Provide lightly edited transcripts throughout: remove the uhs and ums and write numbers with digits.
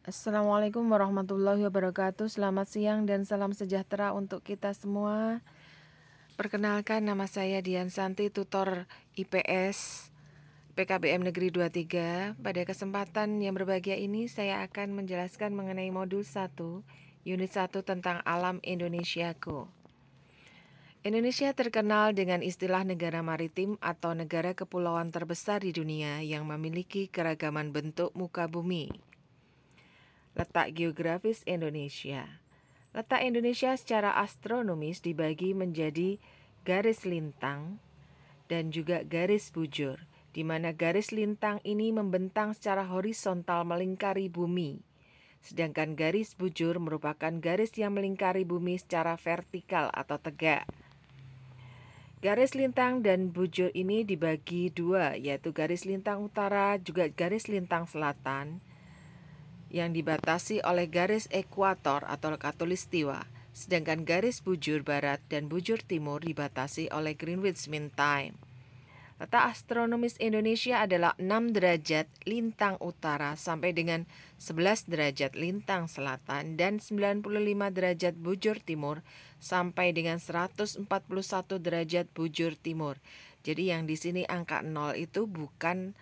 Assalamualaikum warahmatullahi wabarakatuh. Selamat siang dan salam sejahtera untuk kita semua. Perkenalkan, nama saya Dian Santi, tutor IPS PKBM Negeri 23. Pada kesempatan yang berbahagia ini saya akan menjelaskan mengenai modul 1, unit 1 tentang alam Indonesiaku. Indonesia terkenal dengan istilah negara maritim atau negara kepulauan terbesar di dunia yang memiliki keragaman bentuk muka bumi. Letak geografis Indonesia. Letak Indonesia secara astronomis dibagi menjadi garis lintang dan juga garis bujur, di mana garis lintang ini membentang secara horizontal melingkari bumi, sedangkan garis bujur merupakan garis yang melingkari bumi secara vertikal atau tegak. Garis lintang dan bujur ini dibagi dua, yaitu garis lintang utara juga garis lintang selatan, yang dibatasi oleh garis ekuator atau khatulistiwa, sedangkan garis bujur barat dan bujur timur dibatasi oleh Greenwich Mean Time. Letak astronomis Indonesia adalah 6 derajat lintang utara sampai dengan 11 derajat lintang selatan dan 95 derajat bujur timur sampai dengan 141 derajat bujur timur. Jadi yang di sini angka 0 itu bukan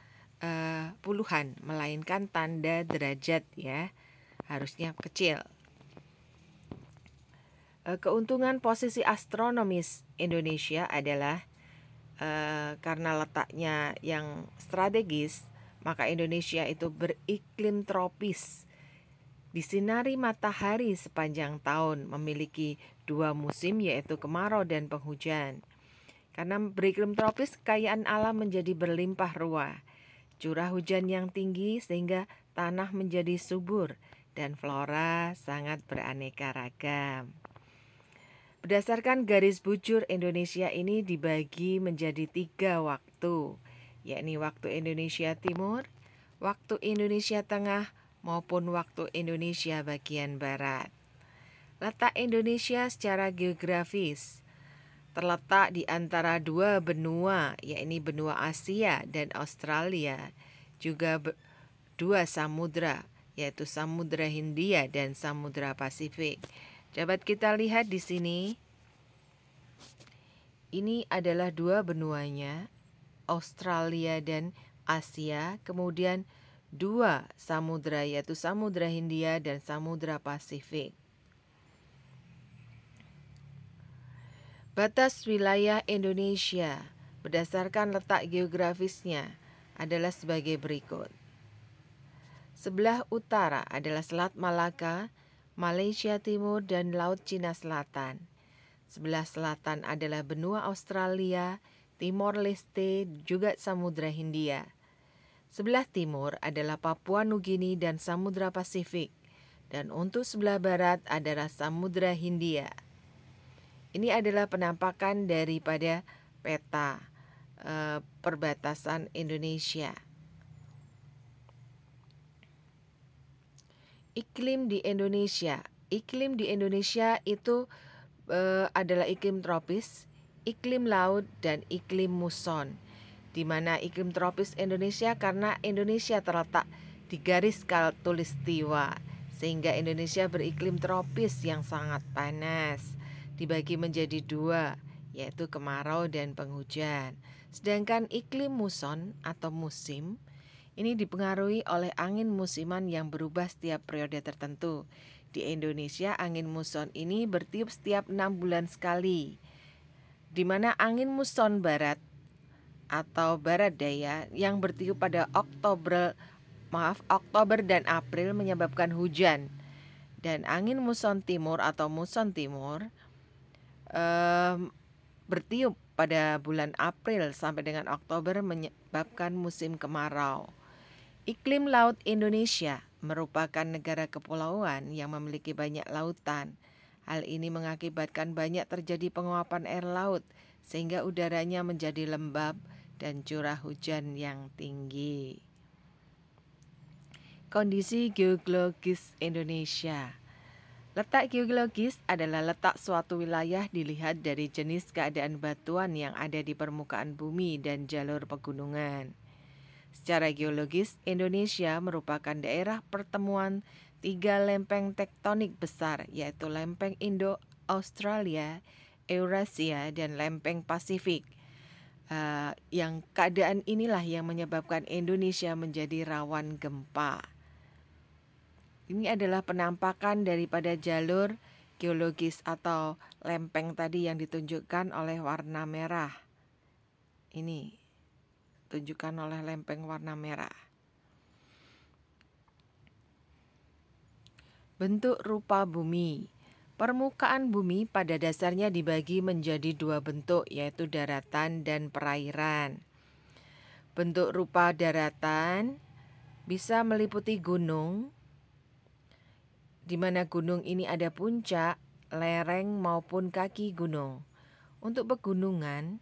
puluhan, melainkan tanda derajat ya, harusnya kecil. Keuntungan posisi astronomis Indonesia adalah karena letaknya yang strategis, maka Indonesia itu beriklim tropis, disinari matahari sepanjang tahun, memiliki 2 musim yaitu kemarau dan penghujan. Karena beriklim tropis, kekayaan alam menjadi berlimpah ruah. Curah hujan yang tinggi sehingga tanah menjadi subur dan flora sangat beraneka ragam. Berdasarkan garis bujur Indonesia ini dibagi menjadi 3 waktu, yakni waktu Indonesia Timur, waktu Indonesia Tengah, maupun waktu Indonesia bagian Barat. Letak Indonesia secara geografis terletak di antara 2 benua, yakni benua Asia dan Australia, juga 2 samudra, yaitu Samudra Hindia dan Samudra Pasifik. Dapat kita lihat di sini, ini adalah 2 benuanya, Australia dan Asia, kemudian 2 samudra, yaitu Samudra Hindia dan Samudra Pasifik. Batas wilayah Indonesia berdasarkan letak geografisnya adalah sebagai berikut. Sebelah utara adalah Selat Malaka, Malaysia Timur, dan Laut Cina Selatan. Sebelah selatan adalah benua Australia, Timor Leste, juga Samudra Hindia. Sebelah timur adalah Papua Nugini dan Samudra Pasifik. Dan untuk sebelah barat adalah Samudra Hindia. Ini adalah penampakan daripada peta perbatasan Indonesia. Iklim di Indonesia. Iklim di Indonesia itu adalah iklim tropis, iklim laut, dan iklim muson. Di mana iklim tropis Indonesia karena Indonesia terletak di garis khatulistiwa, sehingga Indonesia beriklim tropis yang sangat panas. Dibagi menjadi 2, yaitu kemarau dan penghujan. Sedangkan iklim muson atau musim ini dipengaruhi oleh angin musiman yang berubah setiap periode tertentu. Di Indonesia, angin muson ini bertiup setiap 6 bulan sekali, di mana angin muson barat atau barat daya yang bertiup pada Oktober dan April menyebabkan hujan. Dan angin muson timur atau muson timur bertiup pada bulan April sampai dengan Oktober menyebabkan musim kemarau. Iklim laut Indonesia merupakan negara kepulauan yang memiliki banyak lautan. Hal ini mengakibatkan banyak terjadi penguapan air laut sehingga udaranya menjadi lembab dan curah hujan yang tinggi. Kondisi geologis Indonesia. Letak geologis adalah letak suatu wilayah dilihat dari jenis keadaan batuan yang ada di permukaan bumi dan jalur pegunungan. Secara geologis, Indonesia merupakan daerah pertemuan 3 lempeng tektonik besar, yaitu lempeng Indo-Australia, Eurasia, dan lempeng Pasifik. Yang keadaan inilah yang menyebabkan Indonesia menjadi rawan gempa. Ini adalah penampakan daripada jalur geologis atau lempeng tadi yang ditunjukkan oleh warna merah. Ini tunjukkan oleh lempeng warna merah. Bentuk rupa bumi. Permukaan bumi pada dasarnya dibagi menjadi 2 bentuk, yaitu daratan dan perairan. Bentuk rupa daratan bisa meliputi gunung, di mana gunung ini ada puncak, lereng maupun kaki gunung. Untuk pegunungan,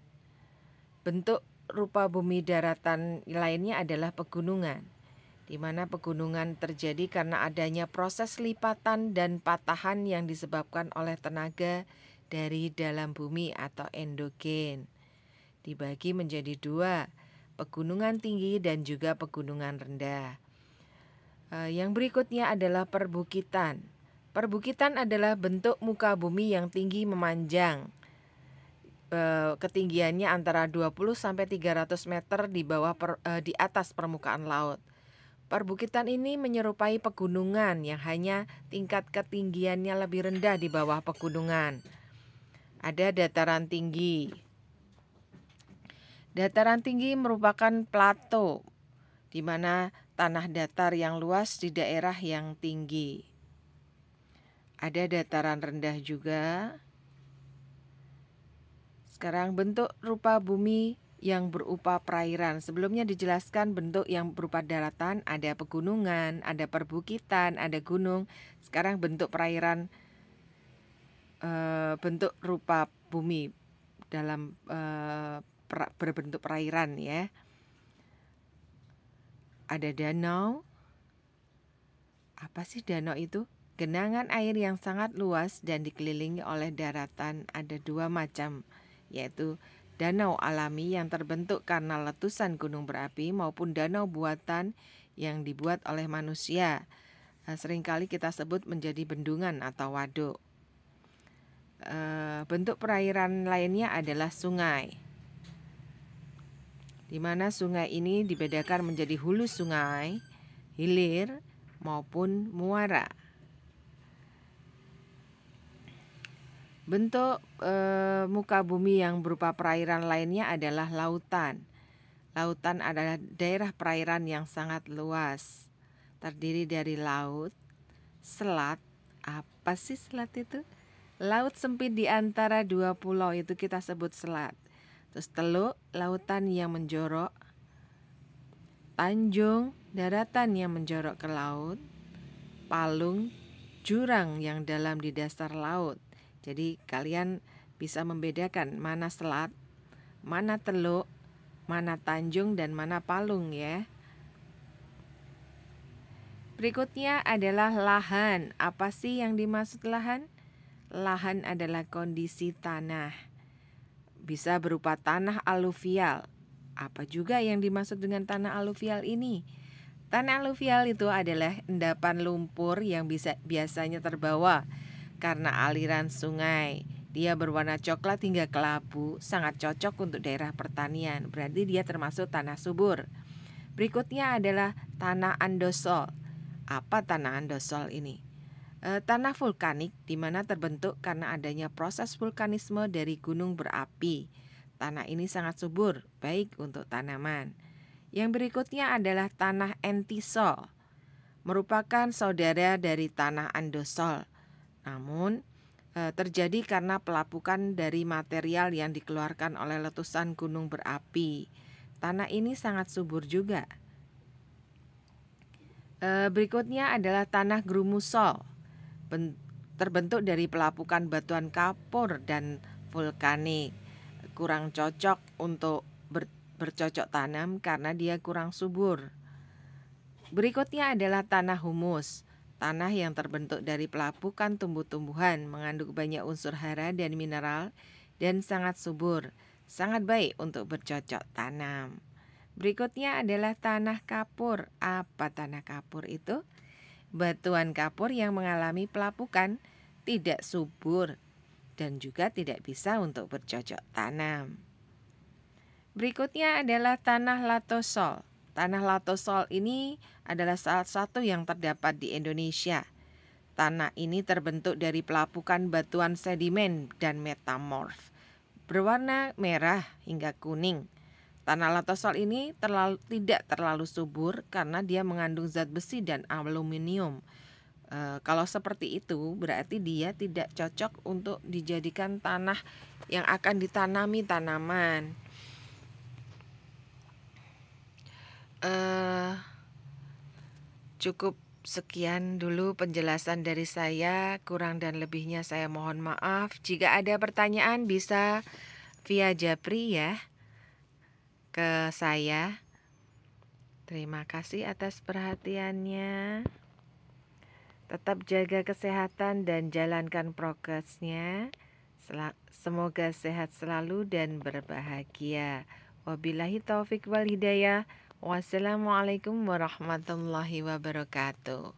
bentuk rupa bumi daratan lainnya adalah pegunungan, di mana pegunungan terjadi karena adanya proses lipatan dan patahan yang disebabkan oleh tenaga dari dalam bumi atau endogen. Dibagi menjadi 2, pegunungan tinggi dan juga pegunungan rendah. Yang berikutnya adalah perbukitan. Perbukitan adalah bentuk muka bumi yang tinggi memanjang. Ketinggiannya antara 20 sampai 300 meter di atas permukaan laut. Perbukitan ini menyerupai pegunungan yang hanya tingkat ketinggiannya lebih rendah di bawah pegunungan. Ada dataran tinggi. Dataran tinggi merupakan plato, di mana tanah datar yang luas di daerah yang tinggi. Ada dataran rendah juga. Sekarang bentuk rupa bumi yang berupa perairan. Sebelumnya dijelaskan bentuk yang berupa daratan, ada pegunungan, ada perbukitan, ada gunung. Sekarang bentuk perairan, bentuk rupa bumi dalam berbentuk perairan ya. Ada danau. Apa sih danau itu? Genangan air yang sangat luas dan dikelilingi oleh daratan. Ada 2 macam, yaitu danau alami yang terbentuk karena letusan gunung berapi maupun danau buatan yang dibuat oleh manusia. Seringkali kita sebut menjadi bendungan atau waduk. Bentuk perairan lainnya adalah sungai, di mana sungai ini dibedakan menjadi hulu sungai, hilir, maupun muara. Bentuk muka bumi yang berupa perairan lainnya adalah lautan. Lautan adalah daerah perairan yang sangat luas, terdiri dari laut, selat. Apa sih selat itu? Laut sempit di antara 2 pulau itu kita sebut selat. Terus teluk, lautan yang menjorok, tanjung, daratan yang menjorok ke laut, palung, jurang yang dalam di dasar laut. Jadi kalian bisa membedakan mana selat, mana teluk, mana tanjung, dan mana palung ya. Berikutnya adalah lahan. Apa sih yang dimaksud lahan? Lahan adalah kondisi tanah. Bisa berupa tanah aluvial. Apa juga yang dimaksud dengan tanah aluvial ini? Tanah aluvial itu adalah endapan lumpur yang biasanya terbawa karena aliran sungai. Dia berwarna coklat hingga kelabu, sangat cocok untuk daerah pertanian. Berarti dia termasuk tanah subur. Berikutnya adalah tanah andosol. Apa tanah andosol ini? Tanah vulkanik di mana terbentuk karena adanya proses vulkanisme dari gunung berapi. Tanah ini sangat subur, baik untuk tanaman. Yang berikutnya adalah tanah entisol, merupakan saudara dari tanah andosol. Namun terjadi karena pelapukan dari material yang dikeluarkan oleh letusan gunung berapi. Tanah ini sangat subur juga. Berikutnya adalah tanah grumusol, terbentuk dari pelapukan batuan kapur dan vulkanik. Kurang cocok untuk bercocok tanam karena dia kurang subur. Berikutnya adalah tanah humus. Tanah yang terbentuk dari pelapukan tumbuh-tumbuhan, mengandung banyak unsur hara dan mineral dan sangat subur, sangat baik untuk bercocok tanam. Berikutnya adalah tanah kapur. Apa tanah kapur itu? Batuan kapur yang mengalami pelapukan, tidak subur, dan juga tidak bisa untuk bercocok tanam. Berikutnya adalah tanah latosol. Tanah latosol ini adalah salah satu yang terdapat di Indonesia. Tanah ini terbentuk dari pelapukan batuan sedimen dan metamorf, berwarna merah hingga kuning. Tanah latosol ini tidak terlalu subur karena dia mengandung zat besi dan aluminium. Kalau seperti itu berarti dia tidak cocok untuk dijadikan tanah yang akan ditanami tanaman. Cukup sekian dulu penjelasan dari saya, kurang dan lebihnya saya mohon maaf. Jika ada pertanyaan bisa via Japri ya ke saya. Terima kasih atas perhatiannya. Tetap jaga kesehatan dan jalankan progresnya. Semoga sehat selalu dan berbahagia. Wabillahi taufik wal hidayah. Wassalamualaikum warahmatullahi wabarakatuh.